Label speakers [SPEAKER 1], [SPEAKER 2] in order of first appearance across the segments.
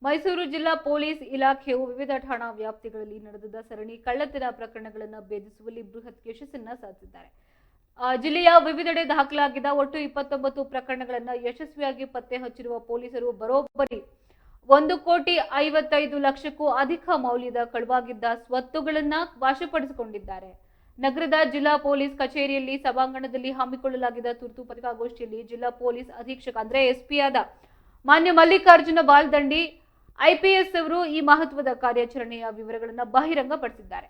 [SPEAKER 1] ಮೈಸೂರು ಜಿಲ್ಲಾ ಪೊಲೀಸ್ ಇಲಾಖೆಯು ವಿವಿಧ ಠಾಣಾ ವ್ಯಾಪ್ತಿಗಳಲ್ಲಿ ನಡೆದ ಸರಣಿ ಕಳ್ಳತನ ಪ್ರಕರಣಗಳನ್ನು ಭೇದಿಸುವಲ್ಲಿ ಬೃಹತ್ ಯಶಸ್ಸನ್ನು ಸಾಧಿಸಿದ್ದಾರೆ. ಜಿಲ್ಲೆಯ ವಿವಿಧೆಡೆ ದಾಖಲಾಗಿದ್ದ ಒಟ್ಟು 29 ಪ್ರಕರಣಗಳನ್ನು ಯಶಸ್ವಿಯಾಗಿ ಪತ್ತೆ ಹಚ್ಚಿರುವ ಪೊಲೀಸರು ಬರೋಬ್ಬರಿ 1,55,00,000ಕ್ಕೂ ಅಧಿಕ ಮೌಲ್ಯದ ಕಳುವಾಗಿದ್ದ ಸ್ವತ್ತುಗಳನ್ನು ವಶಪಡಿಸಿಕೊಂಡಿದ್ದಾರೆ. ನಗರದ ಜಿಲ್ಲಾ ಪೊಲೀಸ್ ಕಚೇರಿಯಲ್ಲಿ ಸಭಾಂಗಣದಲ್ಲಿ ಹಮ್ಮಿಕೊಳ್ಳಲಾಗಿದ್ದ ತುರ್ತು ಪತ್ರಿಕಾಗೋಷ್ಠಿಯಲ್ಲಿ ಜಿಲ್ಲಾ ಪೊಲೀಸ್ ಅಧೀಕ್ಷಕ ಅಂದ್ರೆ ಎಸ್ಪಿ ಆದ ಮಾನ್ಯ ಮಲ್ಲಿಕಾರ್ಜುನ ಬಾಲ್ದಂಡಿ ಐಪಿಎಸ್ ಅವರು ಈ ಮಹತ್ವದ ಕಾರ್ಯಾಚರಣೆಯ ವಿವರಗಳನ್ನು ಬಹಿರಂಗಪಡಿಸಿದ್ದಾರೆ.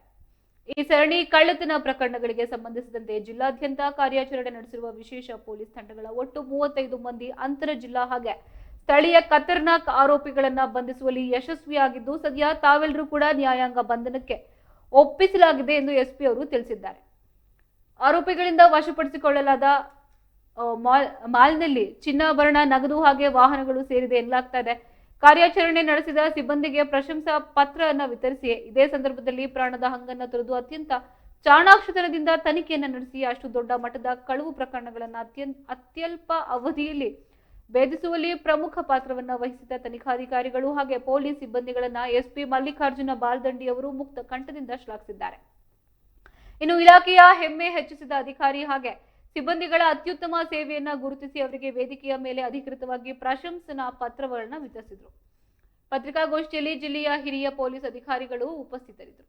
[SPEAKER 1] ಈ ಸರಣಿ ಕಳ್ಳತನ ಪ್ರಕರಣಗಳಿಗೆ ಸಂಬಂಧಿಸಿದಂತೆ ಜಿಲ್ಲಾದ್ಯಂತ ಕಾರ್ಯಾಚರಣೆ ನಡೆಸಿರುವ ವಿಶೇಷ ಪೊಲೀಸ್ ತಂಡಗಳ ಒಟ್ಟು 35 ಮಂದಿ ಅಂತರ ಜಿಲ್ಲಾ ಹಾಗೆ ಸ್ಥಳೀಯ ಖತರ್ನಾಕ್ ಆರೋಪಿಗಳನ್ನ ಬಂಧಿಸುವಲ್ಲಿ ಯಶಸ್ವಿಯಾಗಿದ್ದು ಸದ್ಯ ತಾವೆಲ್ಲರೂ ಕೂಡ ನ್ಯಾಯಾಂಗ ಬಂಧನಕ್ಕೆ ಒಪ್ಪಿಸಲಾಗಿದೆ ಎಂದು ಎಸ್ಪಿ ಅವರು ತಿಳಿಸಿದ್ದಾರೆ. ಆರೋಪಿಗಳಿಂದ ವಶಪಡಿಸಿಕೊಳ್ಳಲಾದ ಮಾಲ್ನಲ್ಲಿ ಚಿನ್ನಾಭರಣ, ನಗದು ಹಾಗೆ ವಾಹನಗಳು ಸೇರಿದೆ ಎನ್ನಲಾಗ್ತಾ ಇದೆ. ಕಾರ್ಯಾಚರಣೆ ನಡೆಸಿದ ಸಿಬ್ಬಂದಿಗೆ ಪ್ರಶಂಸಾ ಪತ್ರವನ್ನು ವಿತರಿಸಿ ಇದೇ ಸಂದರ್ಭದಲ್ಲಿ ಪ್ರಾಣದ ಹಂಗನ್ನು ತೊರೆದು ಅತ್ಯಂತ ಚಾಣಾಕ್ಷತನದಿಂದ ತನಿಖೆಯನ್ನು ನಡೆಸಿ ಅಷ್ಟು ದೊಡ್ಡ ಮಟ್ಟದ ಕಳವು ಪ್ರಕರಣಗಳನ್ನು ಅತ್ಯಲ್ಪ ಅವಧಿಯಲ್ಲಿ ಭೇದಿಸುವಲ್ಲಿ ಪ್ರಮುಖ ಪಾತ್ರವನ್ನು ವಹಿಸಿದ ತನಿಖಾಧಿಕಾರಿಗಳು ಹಾಗೆ ಪೊಲೀಸ್ ಸಿಬ್ಬಂದಿಗಳನ್ನ ಎಸ್ಪಿ ಮಲ್ಲಿಕಾರ್ಜುನ ಬಾಲ್ದಂಡಿ ಅವರು ಮುಕ್ತ ಕಂಠದಿಂದ ಶ್ಲಾಘಿಸಿದ್ದಾರೆ. ಇನ್ನು ಇಲಾಖೆಯ ಹೆಮ್ಮೆ ಹೆಚ್ಚಿಸಿದ ಅಧಿಕಾರಿ ಹಾಗೆ ಸಿಬ್ಬಂದಿಗಳ ಅತ್ಯುತ್ತಮ ಸೇವೆಯನ್ನ ಗುರುತಿಸಿ ಅವರಿಗೆ ವೇದಿಕೆಯ ಮೇಲೆ ಅಧಿಕೃತವಾಗಿ ಪ್ರಶಂಸನಾ ಪತ್ರಗಳನ್ನು ವಿತರಿಸಿದರು. ಪತ್ರಿಕಾಗೋಷ್ಠಿಯಲ್ಲಿ ಜಿಲ್ಲೆಯ ಹಿರಿಯ ಪೊಲೀಸ್ ಅಧಿಕಾರಿಗಳು ಉಪಸ್ಥಿತರಿದ್ದರು.